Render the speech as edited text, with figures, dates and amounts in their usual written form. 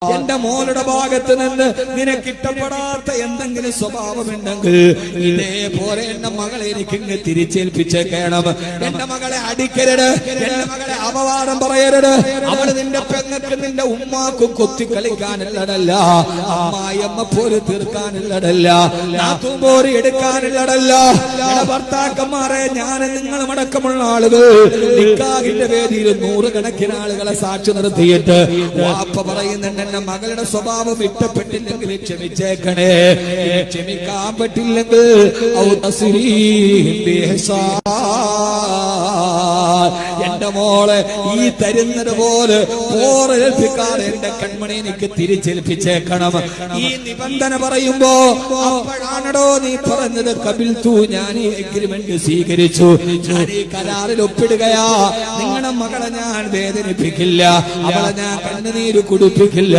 എന്റെ മോളുടെ ഭാഗത്ത് നിന്ന് നിനക്കിഷ്ടപ്പെടാത്ത എന്തെങ്കിലും സ്വഭാവമുണ്ടെങ്കിൽ ഇതേപോലെ എന്റെ മകളെ എനിക്കിങ്ങ് തിരിച്ചേൽപ്പിച്ചേക്കണം. എന്റെ മകളെ അടിക്കരുത്, എന്റെ മകളെ അപവാദം പറയരുത്. അവള് നിന്റെ പെങ്ങൾക്ക് നിന്റെ ഉമ്മാക്കും കൊത്തി കളിക്കാനുള്ളതല്ല, അമ്മായിയമ്മ പോര് തീർക്കാനുള്ളതല്ല, നാത്തുമ്പോര് എടുക്കാനുള്ളതല്ല. ഭർത്താക്കന്മാരെ ഞാൻ നിങ്ങളും അടക്കമുള്ള ആളുകൾ നിക്കാഹിന്റെ വേദിയിൽ 100 കണക്കിന് ആളുകളെ സാക്ഷി നിർത്തിയിട്ട് വാപ്പ പറയുന്നുണ്ട്, എന്റെ മകളുടെ സ്വഭാവം ഇഷ്ടപ്പെട്ടില്ലെങ്കിൽ ക്ഷമിച്ചേക്കണേ, ക്ഷമിക്കാൻ പറ്റില്ലെങ്കിൽ എന്റെ മോളെ ഈ തരുന്നത് പോലെ പോറേൽപ്പിക്കാതെ എന്റെ കൺമണി എനിക്ക് തിരിച്ചേൽപ്പിച്ചേക്കണം. ഈ നിബന്ധന പറയുമ്പോ അപ്പോഴാണോ നീ പറഞ്ഞത് കബിൽതു, ഞാൻ ഈ എഗ്രിമെന്റ് സ്വീകരിച്ചു, ഞാൻ ഈ കരാറിൽ ഒപ്പിടുകയാ. നിങ്ങളുടെ മകളെ ഞാൻ വേദനിപ്പിക്കില്ല, അവളെ ഞാൻ കണ്ണുനീര് കുടിപ്പിക്കില്ല.